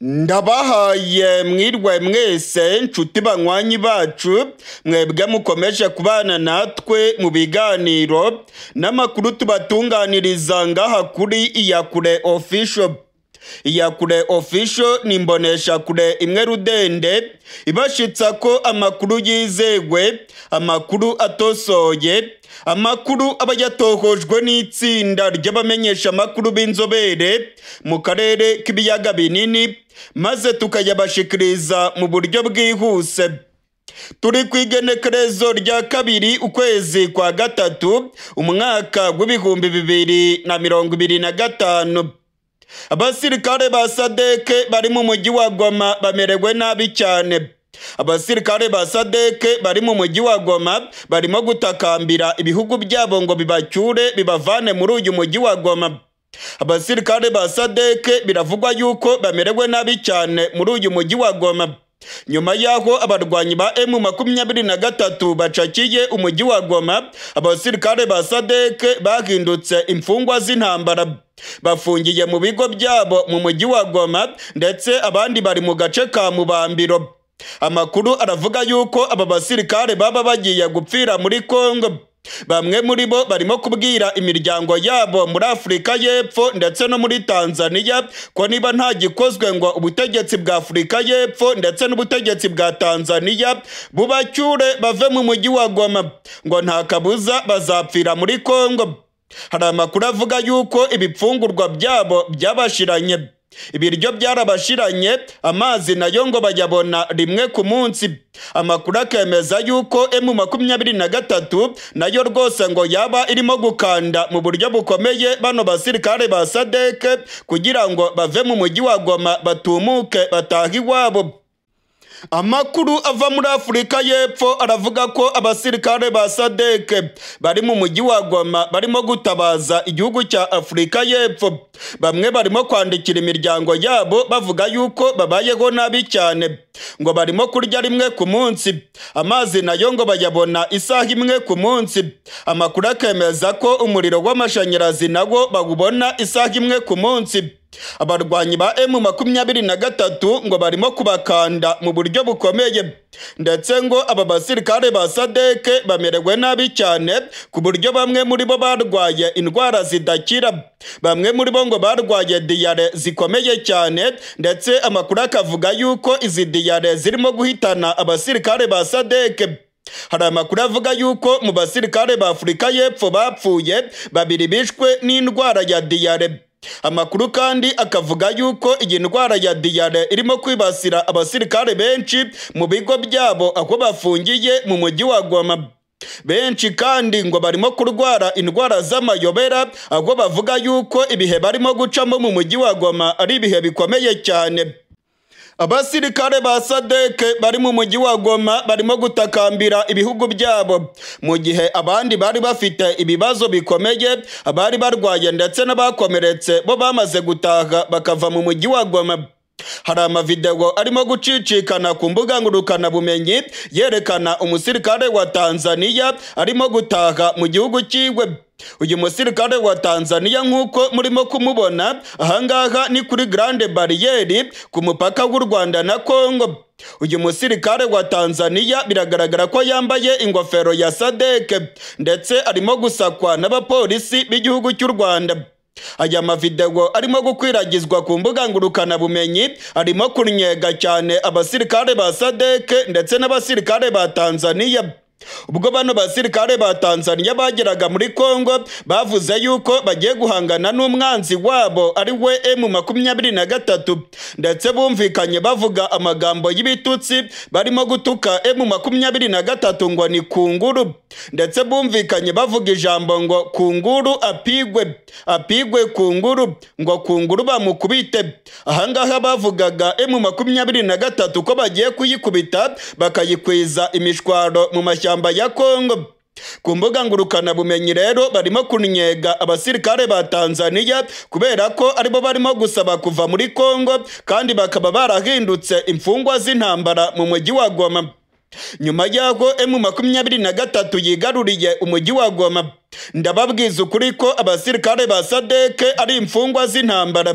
Ndabahaye mwirwe mwese nshuti banywanyi bacu mwebwe mukomeje kubana natwe mu biganiro n'amakuru tubatunganiriza ngaha kuri Iyakure Official. Iyakure Official ni imbonesha kure imwe rudende ibashitsa ko amakuru yizewe, amakuru atosoye, amakuru aba yatohojwe n'itsinda ry'abamenyesha amakuru b'inzobere mu karere k'ibiyaga binini, maze tukayabashikiriza mu buryo bwihuse. Turi kwigenekerezo rya kabiri ukwezi kwa gatatu umwaka w'ibihumbi 2025. Abasirikare ba Sadeke bari mu mujyi wa Goma bamerewe nabi cyane. Abasirikare ba Sadeke bari mu mujyi wa Goma barimo gutakambira ibihugu byabo ngo bibacyure bibavane muri uyu mujyi wa Goma. Abasirikare ba Sadeke biravugwa yuko bamerewe nabi cyane muri uyu mujyi wa Goma, nyuma yaho abarwanyi ba M23 bacakiye umujyi wa Goma. Abasirikare ba Sadeke bahindutse imfungwa z'intambara, bafungiye mu bigo byabo mu mujyi wa Goma, ndetse abandi bari mu gace ka Mubambiro. Amakuru aravuga yuko aba basirikare baba bagiye gupfira muri Kongo. Bamwe muri bo barimo kubwira imiryango yabo muri Afurika y'Epfo ndetse no muri Tanzania ko niba nta gikozwe ngo ubutegetsi bwa Afurika y'Epfo ndetse n'ubutegetsi bwa Tanzania bubacyure bave mu mujyi wa Goma, ngo nta kabuza bazapfira muri Kongo. Hari amakuru avuga yuko ibipfungurwa byabo byabashiranye, ibiryo byarabashiranye, amazi nayo ngo bayabona rimwe ku munsi. Amakuru akemeza yuko M23 nayo rwose ngo yaba irimo gukanda mu buryo bukomeye bano basirikare ba Sadeke kugira ngo bave mu mujyi wa Goma batumuke bataha iwabo. Amakuru ava muri Afurika y'Epfo aravuga ko abasirikare ba Sadeke bari mu mujyi wa Goma barimo gutabaza igihugu cya Afurika y'Epfo. Bamwe barimo kwandikira imiryango yabo bavuga yuko babayeho nabi cyane, ngo barimo kurya rimwe ku munsi, amazi nayo ngo bayabona isaha imwe ku munsi. Amakuru akemeza ko umuriro w'amashanyarazi nawo bawubona isaha imwe ku munsi. Abarwanyi ba M23 ngo barimo kubakanda mu buryo bukomeye, ndetse ngo aba basirikare ba Sadeke bamerewe nabi cyane ku buryo bamwe muri bo barwaye indwara zidakira. Bamwe muri bo ngo barwaye diyare zikomeye cyane, ndetse amakuru akavuga yuko izi diyare zirimo guhitana abasirikare ba Sadeke. Hari amakuru avuga yuko mu basirikare ba Afurika y'Epfo bapfuye babiri bishwe n'indwara ya diyare. Amakuru kandi akavuga yuko iyi ndwara ya diyare irimo kwibasira abasirikare benshi mu bigo byabo aho bafungiye mu mujyi wa Goma. Benshi kandi ngo barimo kurwara indwara z'amayobera, aho bavuga yuko ibihe barimo gucamo mu mujyi wa Goma ari ibihe bikomeye cyane. Abasirikare ba Sadeke bari mu mujyi wa Goma barimo gutakambira ibihugu byabo, mu gihe abandi bari bafite ibibazo bikomeye, abari barwaye ndetse n'abakomeretse bo bamaze gutaha bakava mu mujyi wa Goma. Hari amavideo arimo gucicikana ku mbuga ngurukanabumenyi yerekana umusirikare wa Tanzania arimo gutaha mu gihugu cyiwe. Uyu musirikare wa Tanzania nk'uko murimo kumubona ahangaha ni kuri Grande Barriere ku mupaka w'u Rwanda na Kongo. Uyu musirikare wa Tanzania biragaragara ko yambaye ingofero ya Sadeke, ndetse arimo gusakwa n'abapolisi b'igihugu cy'u Rwanda. Aya mavideo arimo gukwiragizwa ku mbuga ngurukanabumenyi arimo kunyega cyane abasirikare ba Sadeke ndetse n'abasirikare ba Tanzania. Ubwo bano basirikare ba Tanzania bageraga muri Kongo bavuze yuko bagiye guhangana n'umwanzi wabo ari we M23, ndetse bumvikanye bavuga amagambo y'ibitutsi barimo gutuka M23 ngo ni kunguru, ndetse bumvikanye bavuga ijambo ngo kunguru apigwe kunguru, ngo kunguru bamukubite. Ahangaha bavugaga M23 ko bagiye kuyikubita bakayikwiza imishwaro mu mashyamba ya Kongo. Ku mbuga ngurukanabumenyi rero barimo kunyega abasirikare ba Tanzania kubera ko aribo barimo gusaba kuva muri Kongo, kandi bakaba barahindutse imfungwa z'intambara mu mujyi wa Goma. Nyuma yaho M23 yigaruriye umujyi wa Goma, ndababwiza ukuri ko abasirikare ba SADC ari imfungwa z'intambara.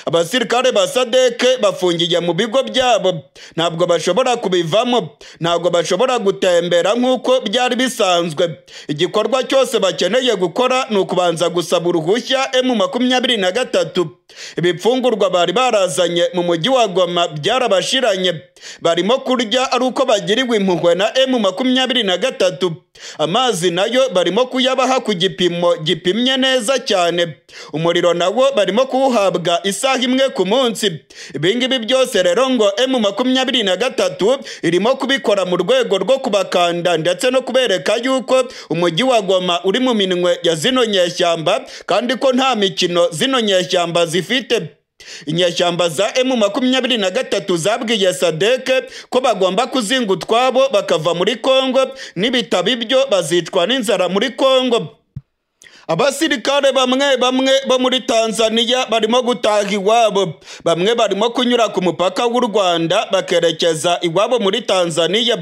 Abasirikare ba SADC bafungiye mu bigo byabo, ntabwo bashobora kubivamo, ntabwo bashobora gutembera nk'uko byari bisanzwe. Igikorwa cyose bakeneye gukora ni ukubanza gusaba uruhushya M23. Ibipfungurwa bari barazanye mu mujyi wa Goma byarabashiranye, barimo kurya ari uko bagiriwe impuhwe na M23. Amazi nayo barimo kuyabaha ku gipimo gipimye neza cyane, umuriro nawo barimo kuwuhabwa isaha imwe ku munsi. Ibingibi byose rero ngo M23 irimo kubikora mu rwego rwo kubakanda ndetse no kubereka yuko umujyi wa Goma uri mu minwe ya zino nyeshyamba, kandi ko nta mikino zino nyeshyamba zifite. Inyeshyamba za M23 zabwiye SADC ko bagomba kuzinga utwabo bakava muri Kongo, nibitaba ibyo bazicwa n'inzara muri Kongo. Abasirikare bamwe bo muri Tanzania barimo gutaha iwabo, bamwe barimo kunyura ku mupaka w'u Rwanda bakerekeza iwabo muri Tanzania.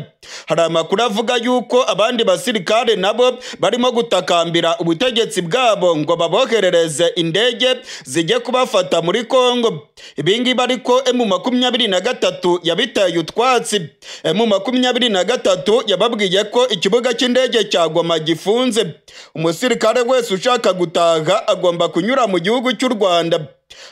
Hari amakuru avuga yuko abandi basirikare nabo barimo gutakambira ubutegetsi bwabo ngo baboherereze indege zijye kubafata muri Kongo. Ibingibi ariko M23 yabiteye utwatsi. M23 yababwiye ko ikibuga cy'indege cya Goma gifunze. Umusirikare wese ushaka gutaha agomba kunyura mu gihugu cy'u Rwanda,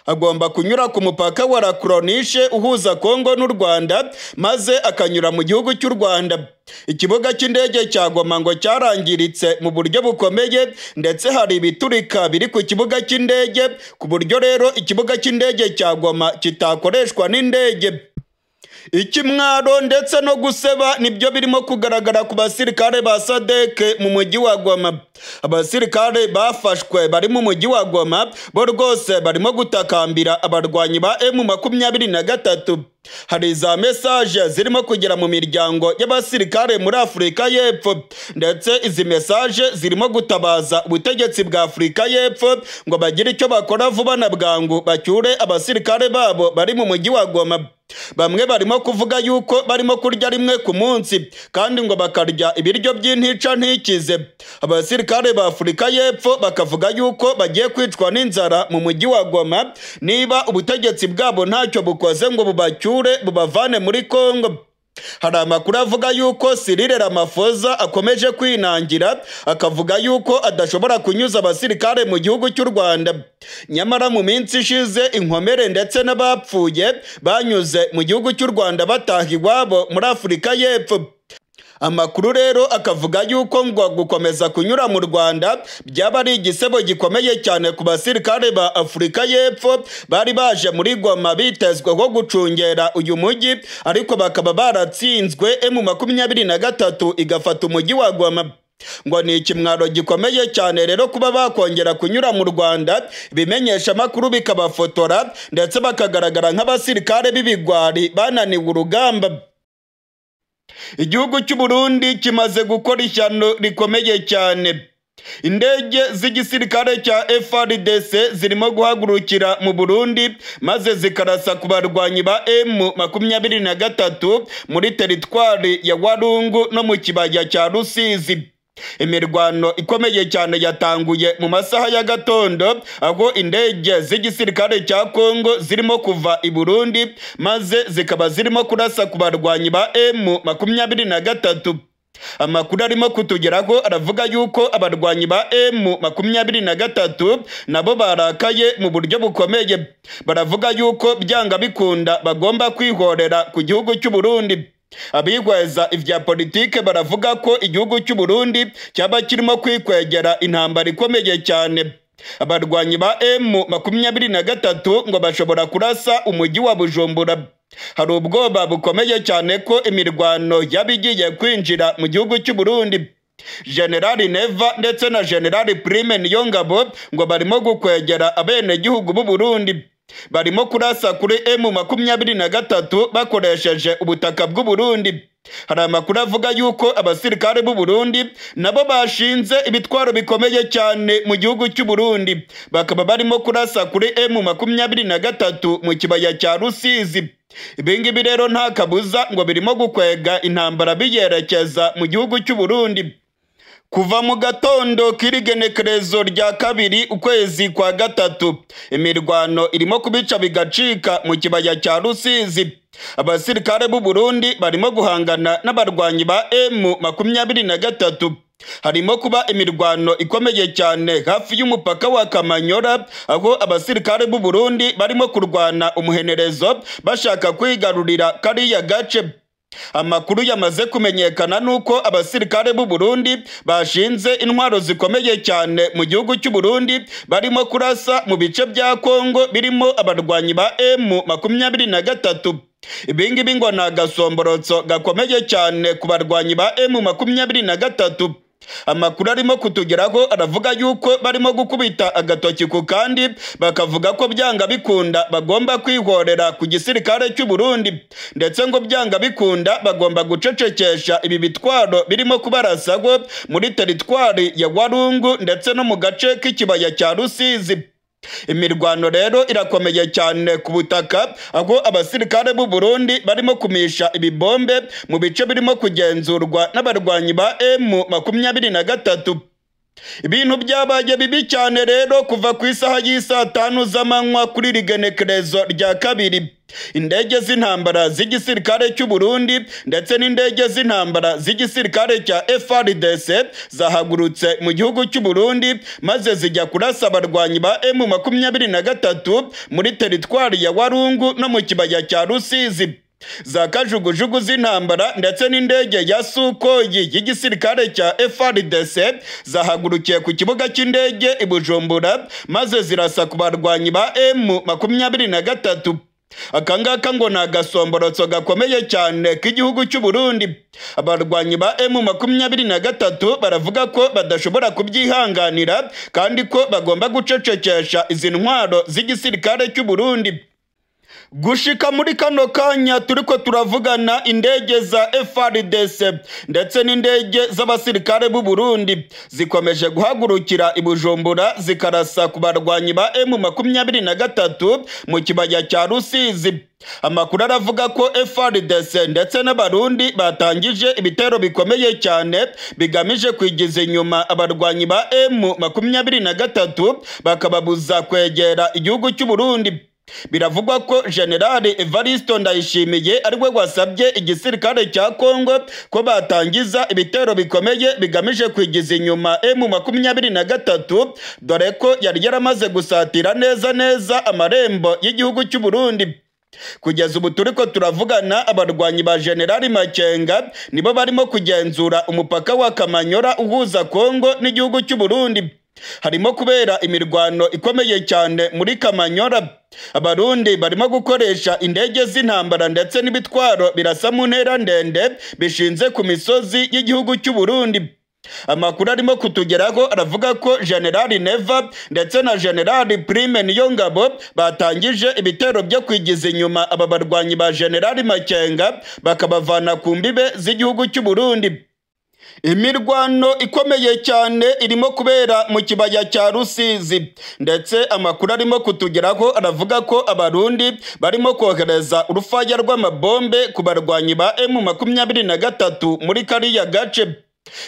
agomba kunyura ku mupaka wa La Croniche uhuza Kongo n'u Rwanda, maze akanyura mu gihugu cy'u Rwanda. Ikibuga cy'indege cya Goma ngo cyarangiritse mu buryo bukomeye, ndetse hari ibiturika biri ku kibuga cy'indege, ku buryo rero ikibuga cy'indege cya Goma kitakoreshwa n'indege. Ikimwaro ndetse no guseba nibyo birimo kugaragara ku basirikare ba SADC mu mujyi wa Goma. Abasirikare bafashwe bari mu mujyi wa Goma bo rwose barimo gutakambira abarwanyi ba M23. Hari za message zirimo kugera mu miryango y'abasirikare muri Afurika y'Epfo, ndetse izi message zirimo gutabaza ubutegetsi bwa Afurika y'Epfo ngo bagire icyo bakora vuba na bwangu bacyure abasirikare babo bari mu mujyi wa Goma. Bamwe barimo kuvuga yuko barimo kurya rimwe ku munsi, kandi ngo bakarya ibiryo by'intica ntikize. Abasirikare ba Afurika y'Epfo bakavuga yuko bagiye kwicwa n'inzara mu mujyi wa Goma niba ubutegetsi bwabo ntacyo bukoze ngo bubacyure bubavane muri Kongo. Hari amakuru avuga yuko Cyril Ramaphosa akomeje kwinangira, akavuga yuko adashobora kunyuza abasirikare mu gihugu cy'u Rwanda. Nyamara mu minsi ishize inkomere ndetse n'abapfuye banyuze mu gihugu cy'u Rwanda bataha iwabo muri Afurika y'Epfo. Amakuru rero akavuga yuko ngo gukomeza kunyura mu Rwanda byaba ari igisebo gikomeye cyane ku basirikare ba Afurika y'Epfo bari baje muri Goma bitezweho gucungera uyu mujyi, ariko bakaba baratsinzwe. M23 igafata umujyi wa Goma. Ngo ni ikimwaro gikomeye cyane rero kuba bakongera kunyura mu Rwanda, bimenyesha makuru bikabafotora ndetse bakagaragara nk'abasirikare b'ibigwari bananiwe urugamba. Igihugu cy'u Burundi kimaze gukora ishyano rikomeye cyane. Indege z'igisirikare cya FARDC zirimo guhagurukira mu Burundi maze zikarasa ku barwanyi ba M23 muri teritwari ya Walungu no mu kibaya cya Rusizi. Imirwano ikomeye cyane yatanguye mu masaha ya gatondo, aho indege z'igisirikare cya Kongo zirimo kuva i Burundi maze zikaba zirimo kurasa ku barwanyi ba M23. Amakuru arimo kutugeraho aravuga yuko abarwanyi ba M23 nabo barakaye mu buryo bukomeye. Baravuga yuko byanga bikunda bagomba kwihorera ku gihugu cy'u Burundi. Abihweza ivya politike baravuga ko igihugu cy'u Burundi cyaba kirimo kwikwegera intambara ikomeye cyane. Abarwanyi ba M23 ngo bashobora kurasa umujyi wa Bujumbura. Hari ubwoba bukomeye cyane ko imirwano yabigiye kwinjira mu gihugu cy'u Burundi. General Neva ndetse na General Prime Niyongabo ngo barimo gukwegera abene gihugu b'u Burundi. Barimo kurasa kuri M23 bakoresheje ubutaka bw'u Burundi. Hari amakuru avuga yuko abasirikare b'u Burundi nabo bashinze ibitwaro bikomeye cyane mu gihugu cy'u Burundi, bakaba barimo kurasa kuri M23 mu kibaya cya Rusizi. Ibingibi rero nta kabuza ngo birimo gukwega intambara biyerekeza mu gihugu cy'u Burundi. Kuva mu gatondo k'irigenekerezo rya kabiri ukwezi kwa gatatu, imirwano irimo kubica bigacika mu kibaya cya Rusizi. Abasirikare b'u Burundi barimo guhangana n'abarwanyi ba M23. Harimo kuba imirwano ikomeye cyane hafi y'umupaka wa Kamanyora, aho abasirikare b'u Burundi barimo kurwana umuhenerezo bashaka kwigarurira kariya gace. Amakuru yamaze kumenyekana nuko abasirikare b'u Burundi bashinze intwaro zikomeye cyane mu gihugu cy'u Burundi, barimo kurasa mu bice bya Kongo birimo abarwanyi ba M23. Ibingibi ngo ni agasomborotso gakomeye cyane ku barwanyi ba M23. Amakuru arimo kutugeraho aravuga yuko barimo gukubita agatoki ku kandi, bakavuga ko byanga bikunda bagomba kwihorera ku gisirikare cy'u Burundi, ndetse ngo byanga bikunda bagomba gucecekesha ibi bitwaro birimo kubarasaho muri teritwari ya Walungu ndetse no mu gace k'ikibaya cya Rusizi. Imirwano rero irakomeye cyane ku butaka, aho abasirikare b'u Burundi barimo kumisha ibibombe mu bice birimo kugenzurwa n'abarwanyi ba M23. Ibintu byabaye bibi cyane rero kuva ku isaha y'isa 5 z'amanywa kuri irigenekerezo rya kabiri. Indege z'intambara z'igisirikare cy'u Burundi ndetse n'indege z'intambara z'igisirikare cya FARDC zahagurutse mu gihugu cy'u Burundi, maze zijya kurasa abarwanyi ba M23 muri teritwari ya Walungu no mu kibaya cya Rusizi. Za kajugujugu z'intambara ndetse n'indege ya Sukoyi y'igisirikare cya FARDC zahagurukiye ku kibuga cy'indege i Bujumbura, maze zirasa ku barwanyi ba M23. Akangaka ngo ni agasomborotso gakomeye cyane k'igihugu cy'u Burundi. Abarwanyi ba M23 baravuga ko badashobora kubyihanganira kandi ko bagomba gucecekesha izi ntwaro z'igisirikare cy'u Burundi. Gushika muri kano kanya turiko turavugana, indege za FARDC ndetse n'indege z'abasirikare b'u Burundi zikomeje guhagurukira i Bujumbura zikarasa ku barwanyi ba M23 mu kibaya cya Rusizi. Amakuru aravuga ko FARDC ndetse n'abarundi batangije ibitero bikomeye cyane bigamije kwigiza inyuma abarwanyi ba M23 bakababuza kwegera igihugu cy'u Burundi. Biravugwa ko General Evariste Ndayishimiye ariwe wasabye igisirikare cya Kongo ko batangiza ibitero bikomeye bigamije kwigiza inyuma M23, dore ko yari yaramaze gusatira neza amarembo y'igihugu cy'u Burundi. Kugeza ubu turiko turavugana, abarwanyi ba General Makenga nibo barimo kugenzura umupaka wa Kamanyora uhuza Kongo n'igihugu cy'u Burundi. Harimo kubera imirwano ikomeye cyane muri Kamanyora. Abarundi barimo gukoresha indege z'intambara ndetse n'ibitwaro birasa mu ntera ndende bishinze ku misozi y'igihugu cy'u Burundi. Amakuru arimo kutugeraho aravuga ko General Neva ndetse na General Prime Niyongabo batangije ibitero byo kwigiza inyuma aba barwanyi ba General Makenga bakabavana ku mbibe z'igihugu cy'u Burundi. Imirwano ikomeye cyane irimo kubera mu kibaya cya Rusizi, ndetse amakuru arimo kutugeraho aravuga ko abarundi barimo kohereza urufaya rw'amabombe ku barwanyi ba M23 muri kariya gace.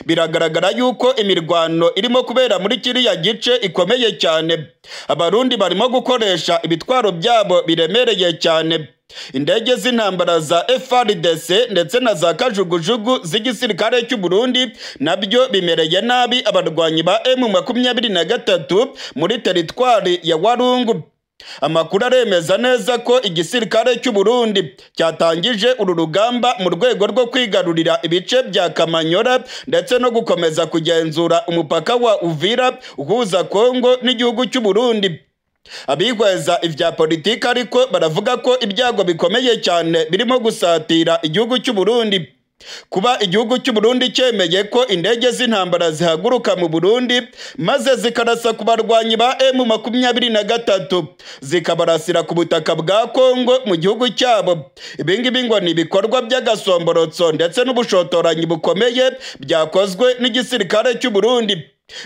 Biragaragara yuko imirwano irimo kubera muri kiriya gice ikomeye cyane. Abarundi barimo gukoresha ibitwaro byabo biremereye cyane. Indege z'intambara za FARDC ndetse na za kajugujugu z'igisirikare cy'u Burundi nabyo bimereye nabi abarwanyi ba M23 muri teritwari ya Walungu. Amakuru aremeza neza ko igisirikare cy'u Burundi cyatangije uru rugamba mu rwego rwo kwigarurira ibice bya Kamanyora ndetse no gukomeza kugenzura umupaka wa Uvira uhuza Kongo n'igihugu cy'u Burundi. Abihweza ivya politika ariko baravuga ko ibyago bikomeye cyane birimo gusatira igihugu cy'u Burundi. Kuba igihugu cy'u Burundi cyemeye ko indege z'intambara zihaguruka mu Burundi maze zikarasa ku barwanyi ba M23 zikabarasira ku butaka bwa Kongo mu gihugu cyabo, ibingibi ngo ni ibikorwa by'agasomborotso ndetse n'ubushotoranyi bukomeye byakozwe n'igisirikare cy'u Burundi.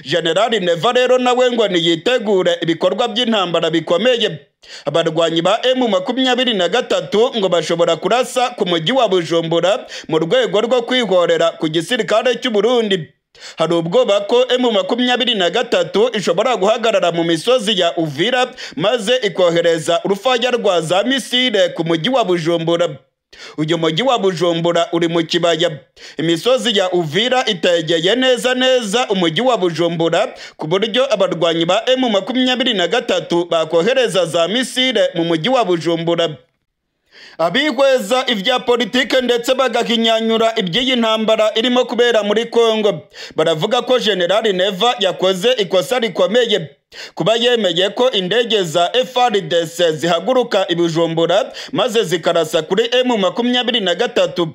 General Neva rero nawe ngo niyitegure ibikorwa by'intambara bikomeye. Abarwanyi ba M23 ngo bashobora kurasa ku mujyi wa Bujumbura mu rwego rwo kwihorera ku gisirikare cy'u Burundi. hari ubwoba ko M23 ishobora guhagarara mu misozi ya Uvira maze ikohereza urufaya rwa za misile ku mujyi wa Bujumbura. Uyu mujyi wa Bujumbura uri mu kibaya. Imisozi ya Uvira itegeye neza umujyi wa Bujumbura ku buryo abarwanyi ba M23 bakohereza za misile mu mujyi wa Bujumbura. Abihweza ivya politike ndetse bagahinyanyura iby'iyi ntambara irimo kubera muri Kongo baravuga ko General Neva yakoze ikosa rikomeye kuba yemeye ko indege za FARDC zihaguruka i Bujumbura maze zikarasa kuri M23.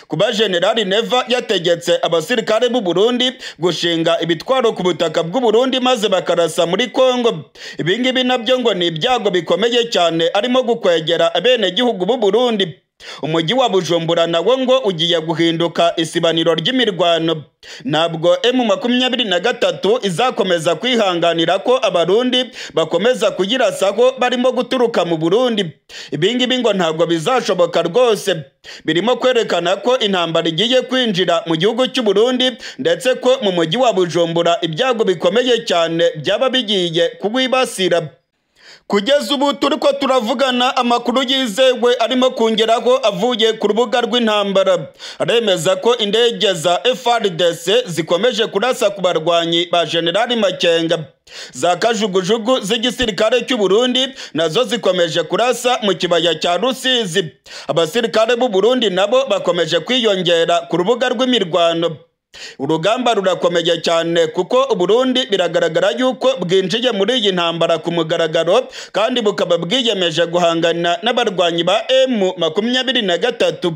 Kuba General Neva yategetse abasirikare b'u Burundi gushinga ibitwaro ku butaka bw'u Burundi maze bakarasa muri Kongo, ibingibi nabyo ngo ni ibyago bikomeye cyane arimo gukwegera abene gihugu b'u Burundi. Umujyi wa Bujumbura nawo ngo ugiye guhinduka isibaniro ry'imirwano. Ntabwo M23 izakomeza kwihanganira ko abarundi bakomeza kuyirasaho barimo guturuka mu Burundi. Ibingibi ngo ntabwo bizashoboka rwose. Birimo kwerekana ko intambara igiye kwinjira mu gihugu cy'u Burundi ndetse ko mu mujyi wa Bujumbura ibyago bikomeye cyane byaba bigiye kugwibasira. Kugeza ubu turiko turavugana amakuru yizewe arimo kongeraho avuye ku rubuga rw'intambara aremeza ko indege za FARDC zikomeje kurasa ku barwanyi ba General Makenga. Za kajugujugu z'igisirikare cy'u Burundi nazo zikomeje kurasa mu kibaya cya Rusizi. Abasirikare b'u Burundi nabo bakomeje kwiyongera ku rubuga rw'imirwano. Urugamba rurakomeye cyane kuko Burundi biragaragara yuko bwinjiye muri iyi ntambara ku mugaragaro kandi bukaba bwiyemeje guhangana n'abarwanyi ba M23.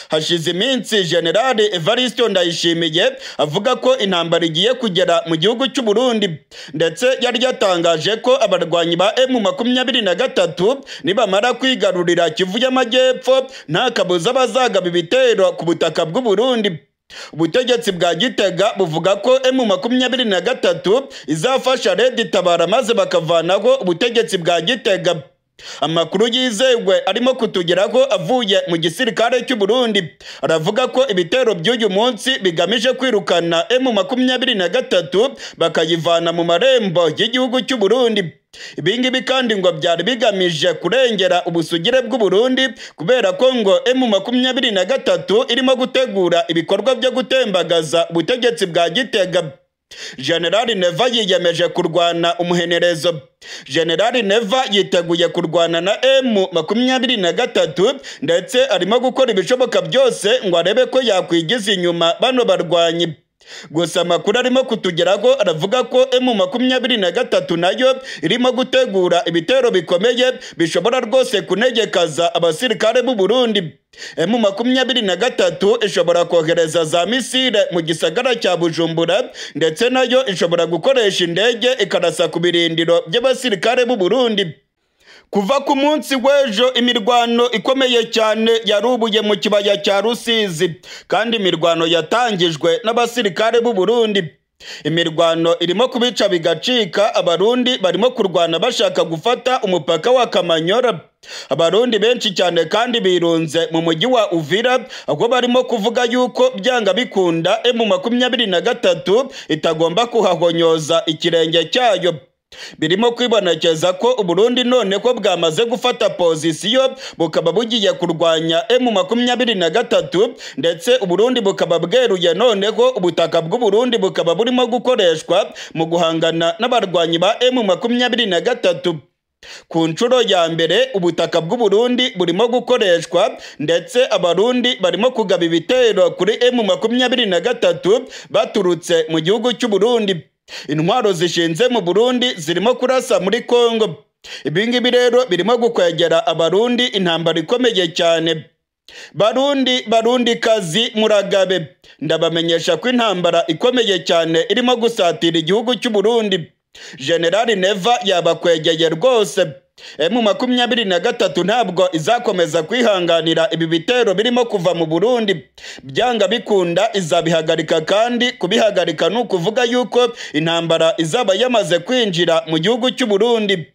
Hashize iminsi General Evariste Ndayishimiye avuga ko intambara igiye kugera mu gihugu cy'u Burundi ndetse yari yatangaje ko abarwanyi ba M23 nibamara kwigarurira Kivu y'Amajyepfo nta kabuza bazagaba ibitero ku butaka bw'u Burundi. Ubutegetsi bwa Gitega buvuga ko M23 izafasha Red Tabara maze bakavanaho ubutegetsi bwa Gitega. Amakuru yizewe arimo kutugeraho avuye mu gisirikare cy'u Burundi aravuga ko ibitero by'uyu munsi bigamije kwirukana M23 bakayivana mu marembo y'igihugu cy'u Burundi. Ibingibi kandi ngo byari bigamije kurengera ubusugire bw'u Burundi kubera ko ngo M23 irimo gutegura ibikorwa byo gutembagaza ubutegetsi bwa Gitega. General Neva yiyemeje kurwana umuhenerezo. General Neva yiteguye kurwana na M23 ndetse arimo gukora ibishoboka byose ngo arebe ko yakwigiza inyuma bano barwanyi. Gusa amakuru arimo kutugeraho aravuga ko M23 nayo irimo gutegura ibitero bikomeye bishobora rwose kunegekaza abasirikare b'u Burundi. M23 ishobora kohereza za misile mu gisagara cya Bujumbura ndetse nayo ishobora gukoresha indege ikarasa ku birindiro by'abasirikare b'u Burundi. Kuva ku munsi w'ejo imirwano ikomeye cyane yarubuye mu kibaya cya Rusizi kandi imirwano yatangijwe n'abasirikare b'u Burundi. Imirwano irimo kubica bigacika, abarundi barimo kurwana bashaka gufata umupaka wa Kamanyora. Abarundi benshi cyane kandi birunze mu mujyi wa Uvira aho barimo kuvuga yuko byanga bikunda M23 itagomba kuhahonyoza ikirenge cyayo. Birimo kwibonekeza ko Uburundi none ko bwamaze gufata pozisiyo bukaba bugiye kurwanya M23 ndetse Uburundi bukaba bweruye none ko ubutaka bw'u Burundi bukaba burimo gukoreshwa mu guhangana n'abarwanyi ba M23. Ku nshuro ya mbere ubutaka bw'u Burundi burimo gukoreshwa ndetse abarundi barimo kugaba ibitero kuri M23 baturutse mu gihugu cy'u Burundi. Intwaro zishinze mu Burundi zirimo kurasa muri Kongo. Ibingibi rero birimo gukwegera abarundi intambara ikomeye cyane. Barundi kazi muragabe, ndabamenyesha ko intambara ikomeye cyane irimo gusatira igihugu cy'u Burundi. General Neva yabakwegeye rwose. M23 ntabwo izakomeza kwihanganira ibi bitero birimo kuva mu Burundi. Byanga bikunda izabihagarika kandi kubihagarika no kuvuga yuko intambara izaba yamaze kwinjira mu gihugu cy'u Burundi.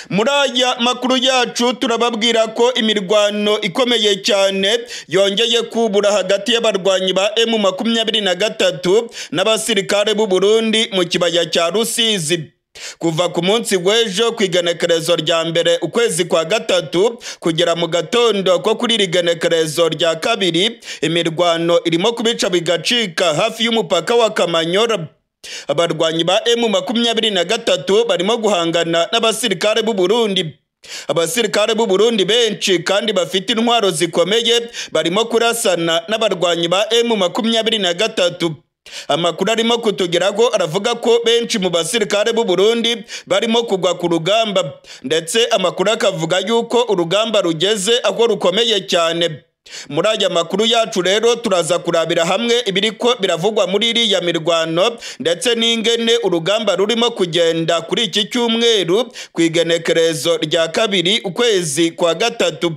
Muri aya makuru yacu turababwira ko imirwano ikomeye cyane yongeye kubura hagati y'abarwanyi ba M23 n'abasirikare b'u Burundi mu kibaya cya Rusizi. Kuva ku munsi w'ejo ku igenekerezo rya mbere ukwezi kwa gatatu kugera mu gatondo ko kuri igenekerezo rya kabiri, imirwano irimo kubica bigacika hafi y'umupaka wa Kamanyora. Abarwanyi ba M23 barimo guhangana n'abasirikare b'u Burundi. Abasirikare b'u Burundi benshi kandi bafite intwaro zikomeye barimo kurasana n'abarwanyi ba M23. Amakuru arimo kutugeraho aravuga ko benshi mu basirikare b'u Burundi barimo kugwa ku rugamba, ndetse amakuru akavuga yuko urugamba rugeze aho rukomeye cyane. Muri aya makuru yacu rero turaza kurabira hamwe ibiriko biravugwa muri iriya mirwano, ndetse n'ingene urugamba rurimo kugenda kuri iki cyumweru ku igenekerezo rya kabiri ukwezi kwa gatatu.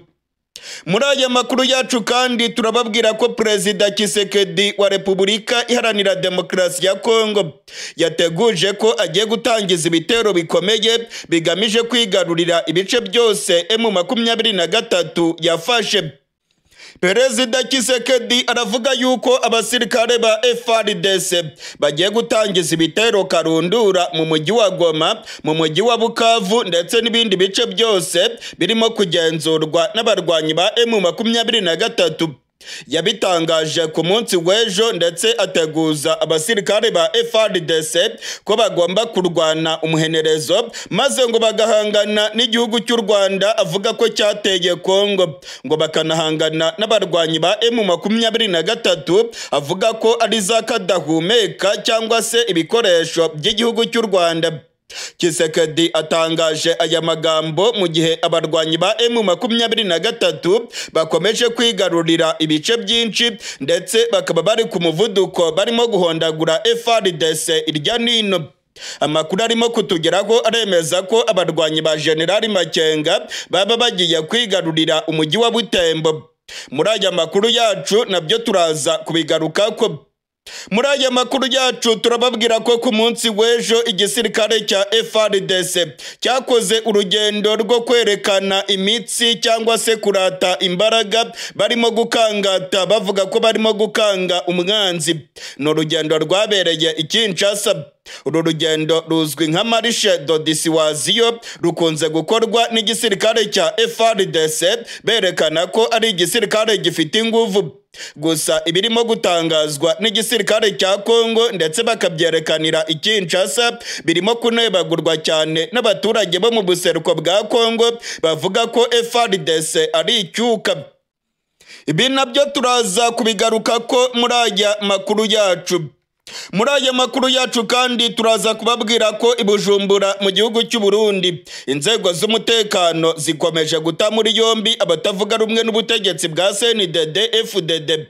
Muri aya makuru yacu kandi turababwira ko Perezida Tshisekedi wa Repubulika Iharanira Demokarasi ya Kongo yateguje ko agiye gutangiza ibitero bikomeye bigamije kwigarurira ibice byose M23 yafashe. Perezida Tshisekedi aravuga yuko abasirikare ba FARDC bagiye gutangiza ibitero karundura mu mujyi wa Goma, mu mujyi wa Bukavu, ndetse n'ibindi bice byose birimo kugenzurwa n'abarwanyi ba M23. Yabitangaje ku munsi w'ejo, ndetse ateguza abasirikare ba FARDC ko bagomba kurwana umuhenerezo maze ngo bagahangana n'igihugu cy'u Rwanda avuga ko cyateye Kongo, ngo bakanahangana n'abarwanyi ba M23 avuga ko ari za kadahumeka cyangwa se ibikoresho by'igihugu cy'u Rwanda. Tshisekedi atangaje aya magambo mu gihe abarwanyi ba M23 bakomeje kwigarurira ibice byinshi, ndetse bakaba bari ku muvuduko barimo guhondagura FARDC irya nino. Amakuru arimo kutugeraho aremeza ko abarwanyi ba General Makenga baba bagiye kwigarurira umujyi wa Butembo. Muri aya makuru yacu nabyo turaza kubigarukako. Muri aya makuru yacu turababwira ko ku munsi w'ejo igisirikare cya FARDC cyakoze urugendo rwo kwerekana imitsi cyangwa se kurata imbaraga barimo gukangata, bavuga ko barimo gukanga umwanzi. Ni urugendo rwabereye i Kinshasa. Uru rugendo ruzwi nka Marche de Dissuasion, rukunze gukorwa n'igisirikare cya FARDC berekana ko ari igisirikare gifite inguvu. Gusa ibirimo gutangazwa n'igisirikare cya Kongo ndetse bakabyerekanira i Kinshasa birimo kunebagurwa cyane n'abaturage bo mu buseruko bwa Kongo bavuga ko FARDC ari icyuka. Ibi nabyo turaza kubigaruka ko muri aya makuru yacu. Muri aya makuru yacu kandi turaza kubabwira ko i Bujumbura mu gihugu cy'u Burundi inzego z'umutekano zikomeje guta muri yombi abatavuga rumwe n'ubutegetsi bwa CNDD-FDD.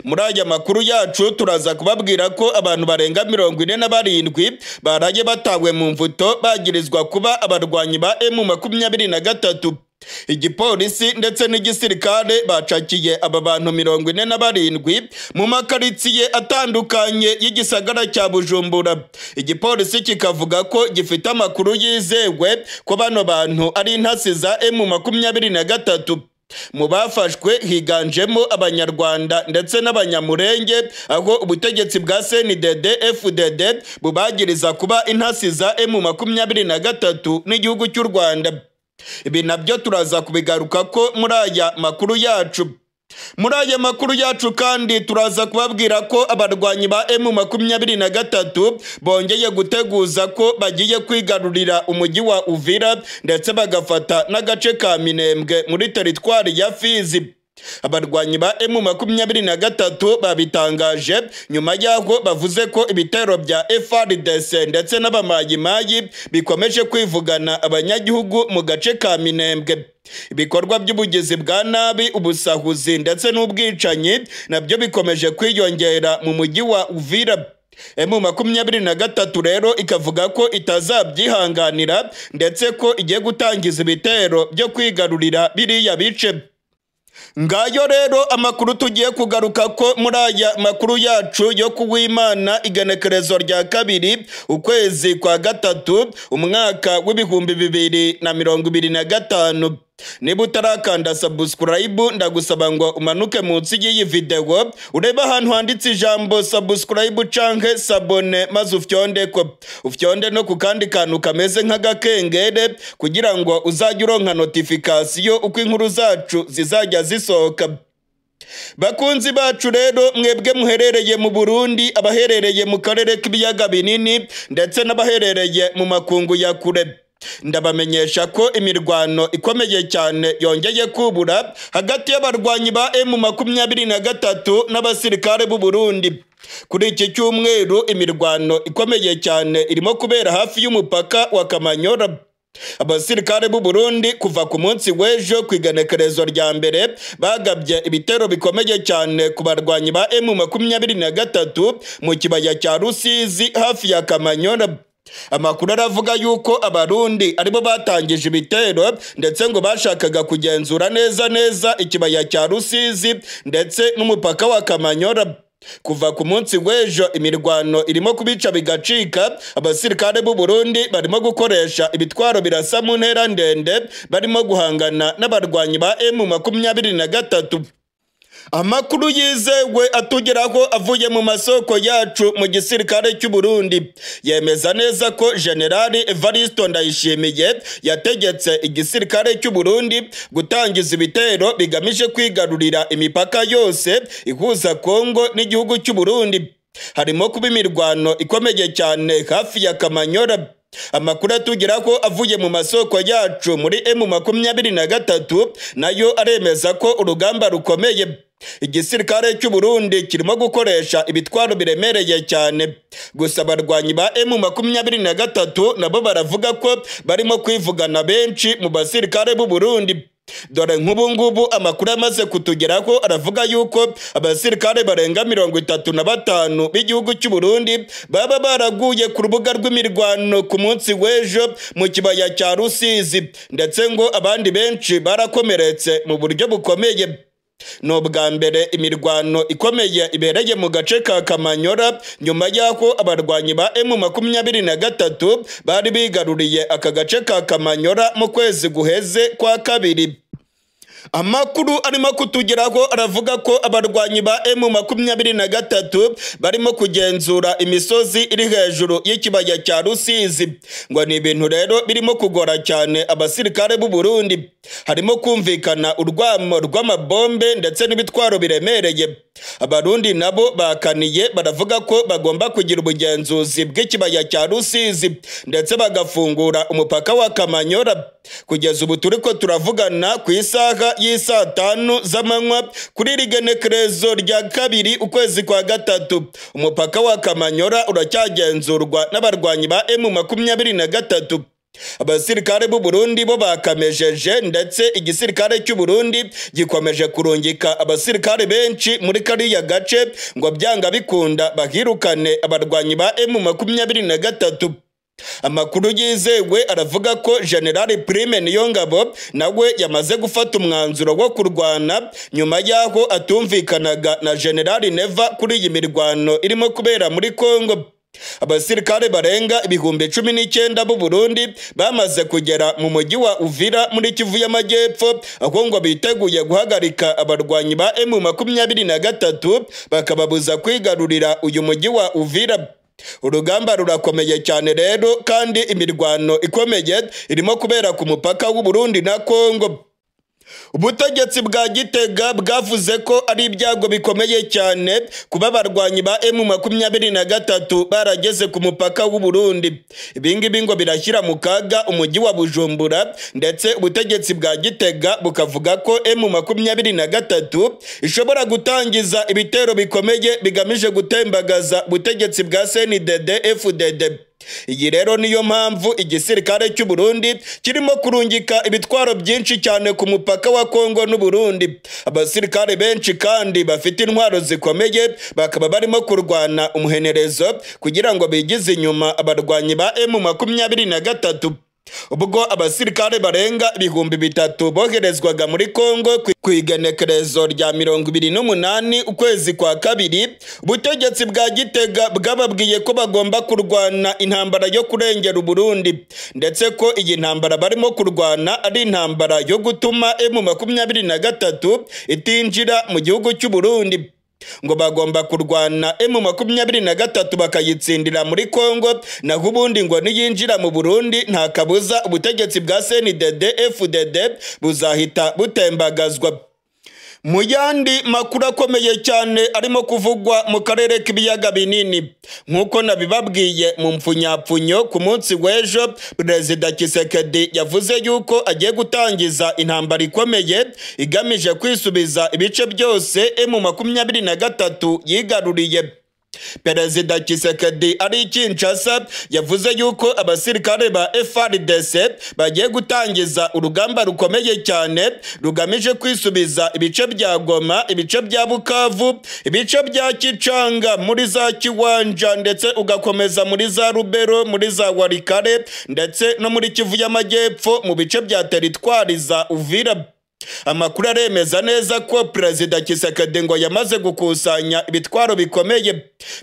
Muri aya makuru yacu turaza kubabwira ko abantu barenga 47 baraye batawe mu mvuto bagirizwa kuba abarwanyi ba M23. Igipolisi ndetse n'igisirikare bacakiye aba bantu 47 mu makaritsiye atandukanye y'igisagara cya Bujumbura. Igipolisi kikavuga ko gifite amakuru yizewe ko bano bantu ari intasi za M23. Mu bafashwe higanjemo abanyarwanda ndetse n'abanyamurenge, aho ubutegetsi bwa CNDD-FDD bubagiriza kuba intasi za M23 n'igihugu cy'u Rwanda. Ibi nabyo turaza kubigaruka ko muri aya makuru yacu. Muri aya makuru yacu kandi turaza kubabwira ko abarwanyi ba M23 bongeye guteguza ko bagiye kwigarurira umujyi wa Uvira ndetse bagafata n'agace ka Minembwe muri teritwari ya Fizi. Abarwanyi ba M23 babitangaje nyuma y'aho bavuze ko ibitero bya FARDC ndetse n'abamayimayi bikomeje kwivugana abanyagihugu mu gace ka Minembwe. Ibikorwa by'ubugizi bwa nabi, ubusahuzi ndetse n'ubwicanyi nabyo bikomeje kwiyongera mu mujyi wa Uvira. M23 rero ikavuga ko itazabyihanganira ndetse ko igiye gutangiza ibitero byo kwigarurira biriya bice. Ngayo rero amakuru tugiye kugaruka ko muri aya makuru yacu yo kuwimana igenekerezo rya kabiri ukwezi kwa gatatu umwaka w'ibihumbi 2025. Niba utarakanda subscribe ndagusaba ngo umanuke munsi y'iyi video ureba ahantu handitse ijambo subscribe canke sabone maze ufyonde no ku kandi kantu kameze nk'agakengere kugira ngo uzajye uronka notification uko inkuru zacu zizajya zisohoka. Bakunzi bacu rero mwebwe muherereye mu Burundi, abaherereye mu karere k'ibiyaga binini ndetse n'abaherereye mu makungu ya kure, ndabamenyesha ko imirwano ikomeye cyane yongeye kubura hagati y'abarwanyi ba M23 n'abasirikare b'u Burundi. Kuri iki cyumweru imirwano ikomeye cyane irimo kubera hafi y'umupaka wa Kamanyora. Abasirikare b'u Burundi kuva ku munsi w'ejo ku igenekerezo rya mbere bagabye ibitero bikomeye cyane ku barwanyi ba M23 mu kibaya cya Rusizi hafi ya Kamanyora. Amakuru aravuga yuko abarundi aribo batangije ibitero ndetse ngo bashakaga kugenzura neza ikibaya cya Rusizi ndetse n'umupaka wa Kamanyora. Kuva ku munsi w'ejo imirwano irimo kubica bigacika. Abasirikare b'u Burundi barimo gukoresha ibitwaro birasa mu ntera ndende barimo guhangana n'abarwanyi ba M23. Amakuru yizewe atugeraho avuye mu masoko yacu mu gisirikare cy'u Burundi yemeza neza ko General Evariste Ndayishimiye yategetse igisirikare cy'u Burundi gutangiza ibitero bigamije kwigarurira imipaka yose ihuza Kongo n'igihugu cy'u Burundi. Harimo kuba imirwano ikomeye cyane hafi ya Kamanyora. Amakuru atugeraho avuye mu masoko yacu muri M23 nayo aremeza ko urugamba rukomeye. Igisirikare cy'u Burundi kirimo gukoresha ibitwaro biremereye cyane. Gusa abarwanyi ba M23 nabo baravuga ko barimo kwivugana benshi mu basirikare b'u Burundi. Dore nk'ubungubu amakuru amaze kutugeraho aravuga yuko abasirikare barenga 35 b'igihugu cy'u Burundi baba baraguye ku rubuga rw'imirwano ku munsi w'ejo mu kibaya cya Rusizi, ndetse ngo abandi benshi barakomeretse mu buryo bukomeye. No bwa mbere imirwano ikomeye ibereye mu gace ka Kamanyora nyuma y'aho abarwanyi ba M23 bari bigaruriye aka gace ka Kamanyora mu kwezi guheze kwa kabiri. Amakuru arimo kutugeraho aravuga ko abarwanyi ba M23 barimo kugenzura imisozi iri hejuru y'ikibaya cya Rusizi. Ngo ni ibintu rero birimo kugora cyane abasirikare b'u Burundi. Harimo kumvikana urwamo rw'amabombe ndetse n'ibitwaro biremereye. Abarundi nabo bakaniye baravuga ko bagomba kugira ubugenzuzi bw'ikibaya cya Rusizi ndetse bagafungura umupaka wa Kamanyora. Kugeza ubu turiko turavugana ku isaha y'isa 5 z'amanywa kuri rigenekerezo rya kabiri ukwezi kwa gatatu umupaka wa Kamanyora uracyagenzurwa n'abarwanyi ba M23. Abasirikare b'u Burundi bo bakamejeje ndetse igisirikare cy'u Burundi gikomeje kurungika abasirikare benshi muri kariya gace ngo byanga bikunda bahirukane abarwanyi ba M23. Amakuru yizewe aravuga ko General Prime Niyongabo nawe yamaze gufata umwanzuro wo kurwana nyuma y'aho atumvikanaga na General Neva kuri iyi mirwano irimo kubera muri Kongo. Abasirikare barenga 19,000 b'u Burundi bamaze kugera mu mujyi wa Uvira muri Kivu y'Amajyepfo, aho ngo biteguye guhagarika abarwanyi ba M23 bakababuza kwigarurira uyu mujyi wa Uvira. Urugamba rurakomeye cyane rero kandi imirwano ikomeye irimo kubera ku mupaka w'u Burundi na Kongo. Ubutegetsi bwa Gitega bwavuze ko ari ibyago bikomeye cyane kuba abarwanyi ba M23 barageze ku mupaka w'u Burundi. Ibingibi ngo birashyira mu kaga umujyi wa Bujumbura, ndetse ubutegetsi bwa Gitega bukavuga ko M23 ishobora gutangiza ibitero bikomeye bigamije gutembagaza ubutegetsi bwa CNDD-FDD. Iyi rero niyo mpamvu igisirikare cy'u Burundi kirimo kurungika ibitwaro byinshi cyane ku mupaka wa Kongo n'u Burundi. Abasirikare benshi kandi bafite intwaro zikomeye bakaba barimo kurwana umuhenerezo kugira ngo bigize inyuma abarwanyi ba M23. ubwo abasirikare barenga ibihumbi 3 boherezwaga muri Kongo ku igenekerezo rya 28 ukwezi kwa kabiri. Ubutegetsi bwa Gitega bwababwiye ko bagomba kurwana intambara yo kurengera Uburundi, ndetse ko iyi ntambara barimo kurwana ari intambara yo gutuma M23 itinjira mu gihugu cy'u Burundi, ngo bagomba kurwana M23 bakayitsindira muri Kongo, naho ubundi ngo niyinjira mu Burundi nta kabuza ubutegetsi bwa CNDD FDD buzahita butembagazwa. Mu yandi makuru akomeye cyane arimo kuvugwa mu karere k'ibiyaga binini, nk'uko nabibabwiye mu mfunyapfunyo ku munsi w'ejo, Perezida Tshisekedi yavuze yuko agiye gutangiza intambara ikomeye igamije kwisubiza ibice byose M23 yigaruriye. Perezida Tshisekedi ari Kinshasa yavuze yuko abasirikare ba FARDC bagiye gutangiza urugamba rukomeye cyane rugamije kwisubiza ibice bya Goma, ibice bya Bukavu, ibice bya Kicanga, muri za Kiwanja, ndetse ugakomeza muri za Rubero, muri za Warikare, ndetse no muri Kivu y'Amajyepfo mu bice bya teritwari za Uvira. Amakuru aremeza neza ko Perezida Tshisekedi ngo yamaze gukusanya ibitwaro bikomeye.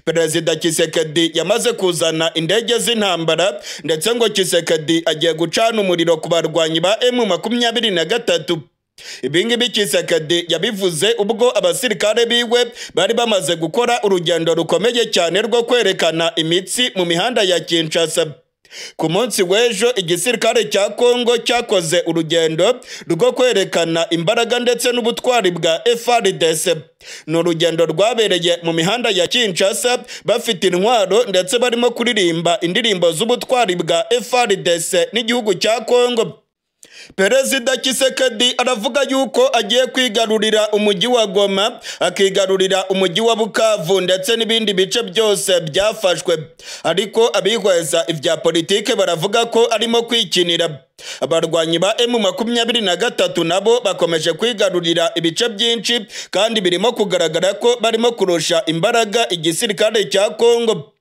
Perezida Tshisekedi yamaze kuzana indege z'intambara, ndetse ngo Tshisekedi agiye gucana umuriro ku barwanyi ba M23. Ibingibi Tshisekedi yabivuze ubwo abasirikare biwe bari bamaze gukora urugendo rukomeye cyane rwo kwerekana imitsi mu mihanda ya Kinshasa. Ku munsi w'ejo igisirikare cya Kongo cyakoze urugendo rwo kwerekana imbaraga ndetse n'ubutwari bwa FARDC. Ni urugendo rwabereye mu mihanda ya Kinshasa bafite intwaro, ndetse barimo kuririmba indirimbo z'ubutwari bwa FARDC n'igihugu cya Kongo. Perezida Tshisekedi aravuga yuko agiye kwigarurira umujyi wa Goma, akigarurira umujyi wa Bukavu, ndetse n'ibindi bice byose byafashwe. Ariko abihweza ibya politike baravuga ko arimo kwikinira. Abarwanyi ba M23 nabo bakomeje kwigarurira ibice byinshi, kandi birimo kugaragara ko barimo kurusha imbaraga igisirikare cya Kongo.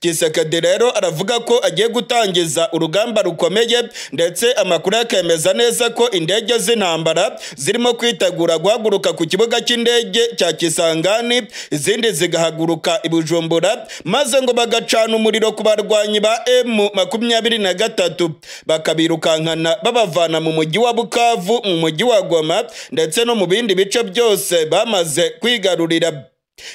Tshisekedi rero aravuga ko agiye gutangiza urugamba rukomeye, ndetse amakuru akemeza neza ko indege z'intambara zirimo kwitegura guhaguruka ku kibuga cy'indege cya Kisangani, izindi zigahaguruka i Bujumbura, maze ngo bagacana umuriro ku barwanyi ba M23 bakabirukankana babavana mu mujyi wa Bukavu, mu mujyi wa Goma, ndetse no mu bindi bice byose bamaze kwigarurira.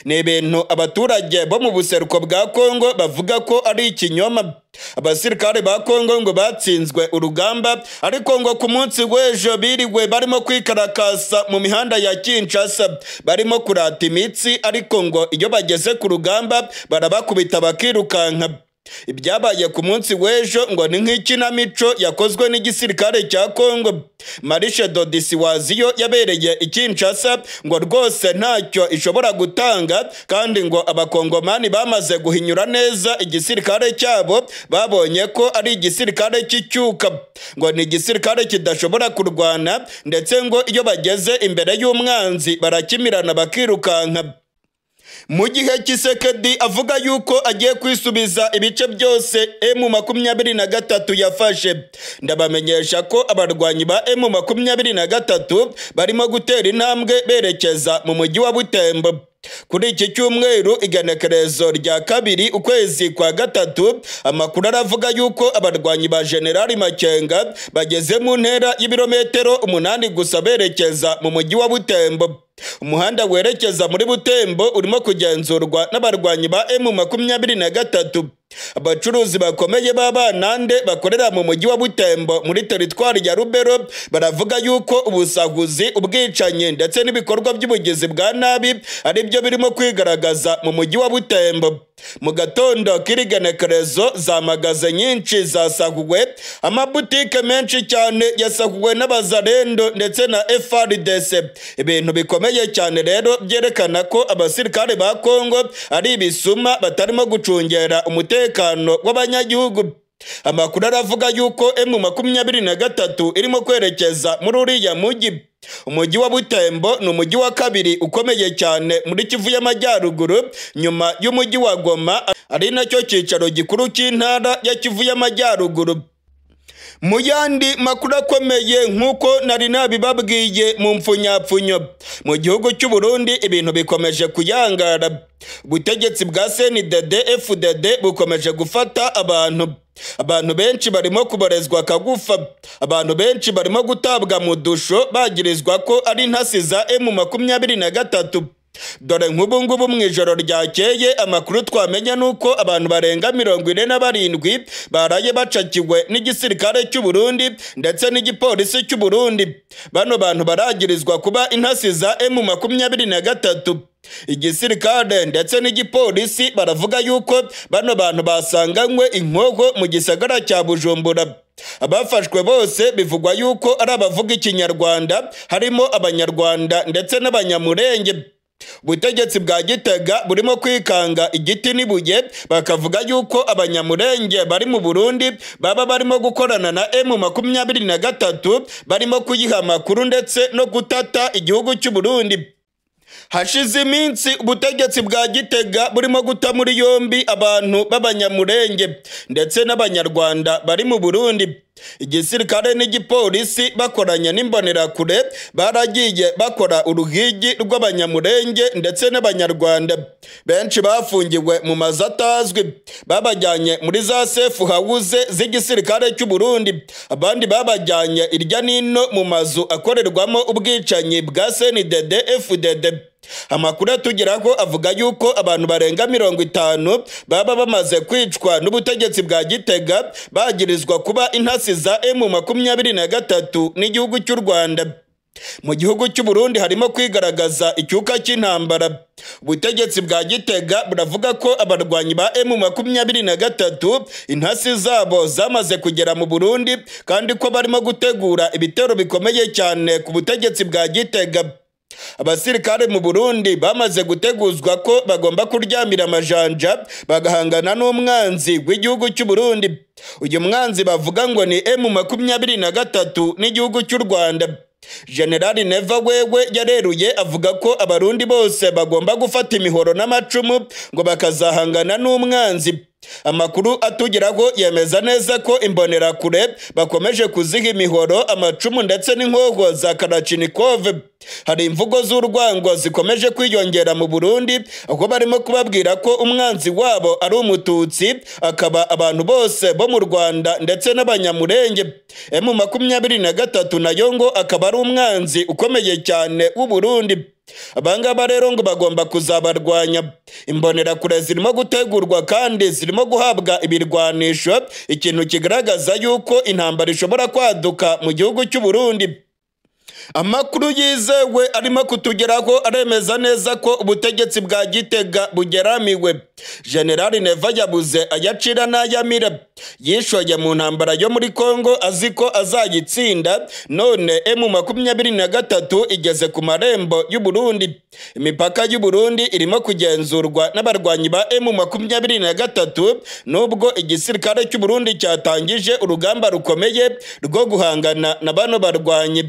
Ni ibintu abaturage bo mu buseruko bwa Kongo bavuga ko ari ikinyoma. Abasirikare ba Kongo ngo batsinzwe urugamba, ariko ngo ku munsi w'ejo biriwe barimo kwikarakasa mu mihanda ya Kinshasa, barimo kurata imitsi, ariko ngo iyo bageze ku rugamba barabakubita bakirukanka. Ibyabaye ku munsi w'ejo ngo ni nk'ikinamico yakozwe n'igisirikare cya Kongo. Marishe Dodisiwaziyo yabereye i Kinshasa ngo rwose ntacyo ishobora gutanga, kandi ngo abakongomani bamaze guhinyura neza igisirikare cyabo, babonye ko ari igisirikare cy'icyuka, ngo ni igisirikare kidashobora kurwana, ndetse ngo iyo bageze imbere y'umwanzi barakimirana bakirukanka. Mu gihe Tshisekedi avuga yuko agiye kwisubiza ibice byose M23 yafashe, ndabamenyesha ko abarwanyi ba M23 barimo gutera intambwe berekeza mu mujyi wa Butembo. Kuri iki cyumweru igenekerezo rya 2 ukwezi kwa gatatu, amakuru aravuga yuko abarwanyi ba General Makenga bageze mu ntera y'ibirometero 8 gusa berekeza mu mujyi wa Butembo. Umuhanda werekeza muri Butembo urimo kugenzurwa n'abarwanyi ba M23. Abacuruzi bakomeye b'Abanande bakorera mu mujyi wa Butembo muri teritwari ya Rubero baravuga yuko ubusahuzi, ubwicanyi, ndetse n'ibikorwa by'ubugizi bwa nabi ari byo birimo kwigaragaza mu mujyi wa Butembo. Mu gatondo k'irigenekerezo za magaze nyinshi zasahuwe, amabutike menshi cyane yasahuwe n'abazarendo ndetse na FARDC. Ibintu bikomeye cyane rero byerekana ko abasirikare ba Kongo ari ibisuma batarimo gucungera umutekano w'abanyagihugu. Amakuru aravuga yuko M23 irimo kwerekeza muri uriya mujyi. Umujyi wa Butembo ni umujyi wa kabiri ukomeye cyane muri Kivu y'Amajyaruguru, nyuma y'umujyi wa Goma, ari nacyo cyicaro gikuru cy'intara ya Kivu y'Amajyaruguru. Mu yandi makuru akomeye nk'uko nari nabibabwiye mu mfunyapfunyo, mu gihugu cy'u Burundi ibintu bikomeje kuyangara. Ubutegetsi bwa CNDD-FDD bukomeje gufata abantu benshi barimo kuborezwa akagufa, abantu benshi barimo gutabwa mu dusho bagirizwa ko ari intasi za M23. Dore nk'ubu ngubu mu ijoro ryakeye amakuru twamenya nuko abantu barenga 47 baraye bacakiwe n'igisirikare cy'u Burundi ndetse n'igipolisi cy'u Burundi. Bano bantu baragirizwa kuba intasi za M23. Igisirikare ndetse n'igipolisi baravuga yuko bano bantu basanganywe inkoho mu gisagara cya Bujumbura. Abafashwe bose bivugwa yuko ari abavuga ikinyarwanda, harimo abanyarwanda ndetse n'abanyamurenge. Ubutegetsi bwa Gitega burimo kwikanga igiti n'ibuye, bakavuga yuko abanyamurenge bari mu Burundi baba barimo gukorana na M23, barimo kuyiha amakuru ndetse no gutata igihugu cy'u Burundi. Hashize iminsi ubutegetsi bwa Gitega burimo guta muri yombi abantu b'abanyamurenge ndetse n'abanyarwanda bari mu Burundi. Igisirikare n'igipolisi bakoranye n'imbonerakure baragiye bakora uruhigi rw'abanyamurenge ndetse n'abanyarwanda. Benshi bafungiwe mu mazu atazwi, babajyanye muri za safe house z'igisirikare cy'u Burundi, abandi babajyanye irya nino mu mazu akorerwamo ubwicanyi bwa CNDD-FDD. Amakuru atugeraho avuga yuko abantu barenga 50 baba bamaze kwicwa n'ubutegetsi bwa Gitega bagirizwa kuba intasi za M23 n'igihugu cy'u Rwanda. Mu gihugu cy'u Burundi harimo kwigaragaza icyuka cy'intambara. Ubutegetsi bwa Gitega buravuga ko abarwanyi ba M23 intasi zabo zamaze kugera mu Burundi kandi ko barimo gutegura ibitero bikomeye cyane ku butegetsi bwa Gitega. Abasirikare mu Burundi bamaze guteguzwa ko bagomba kuryamira amajanja bagahangana n'umwanzi w'igihugu cy'u Burundi. Uyu mwanzi bavuga ngo ni M23 n'igihugu cy'u Rwanda. General Neva wewe yareruye avuga ko abarundi bose bagomba gufata imihoro n'amacumu ngo bakazahangana n'umwanzi. Amakuru atugeraho yemeza neza ko imbonerakure bakomeje kuziha imihoro, amacumu ndetse n'inkoho za Kalashnikov. Hari imvugo z'urwango zikomeje kwiyongera mu Burundi, aho barimo kubabwira ko umwanzi wabo ari umututsi, akaba abantu bose bo mu Rwanda ndetse n'abanyamurenge. M23 nayo ngo akaba ari umwanzi ukomeye cyane w'u Burundi. Abangaba rero ngo bagomba kuzabarwanya. Imbonerakure zirimo gutegurwa kandi zirimo guhabwa ibirwanisho, ikintu kigaragaza yuko intambara ishobora kwaduka mu gihugu cy'u Burundi. Amakuru yizewe arimo kutugeraho aremeza neza ko ubutegetsi bwa Gitega bugeramiwe. General Neva yabuze ayacira n'ayamira, yishoye mu ntambara yo muri Kongo azi ko azayitsinda, none M23 igeze ku marembo y'u Burundi. Imipaka y'u Burundi irimo kugenzurwa n'abarwanyi ba M23 nubwo igisirikare cy'u Burundi cyatangije urugamba rukomeye rwo guhangana na bano barwanyi.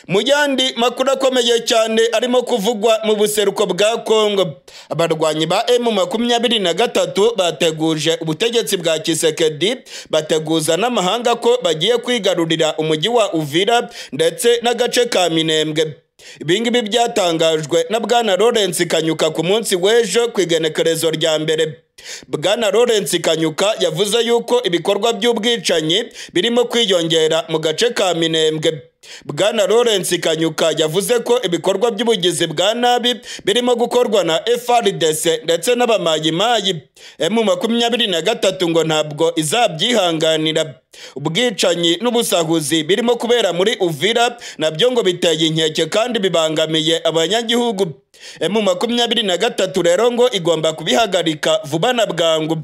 Mu yandi makuru akomeye cyane arimo kuvugwa mu buseruko bwa Kongo, abarwanyi ba M23 bateguje ubutegetsi bwa Tshisekedi, bateguza n'amahanga ko bagiye kwigarurira umujyi wa Uvira ndetse n'agace ka Minembwe. Ibingibi byatangajwe na Bwana Lawrence Kanyuka ku munsi w'ejo ku igenekerezo rya mbere. Bwana Lawrence Kanyuka yavuze yuko ibikorwa by'ubwicanyi birimo kwiyongera mu gace ka Minembwe. Bwana Lawrence Kanyuka yavuze ko ibikorwa by'ubugizi bwa nabi birimo gukorwa na FARDC ndetse n'abamayimayi. M23 ngo ntabwo izabyihanganira. Ubwicanyi n'ubusahuzi birimo kubera muri Uvira nabyo ngo biteye inkeke kandi bibangamiye abanyagihugu. M23 rero ngo igomba kubihagarika vuba na bwangu.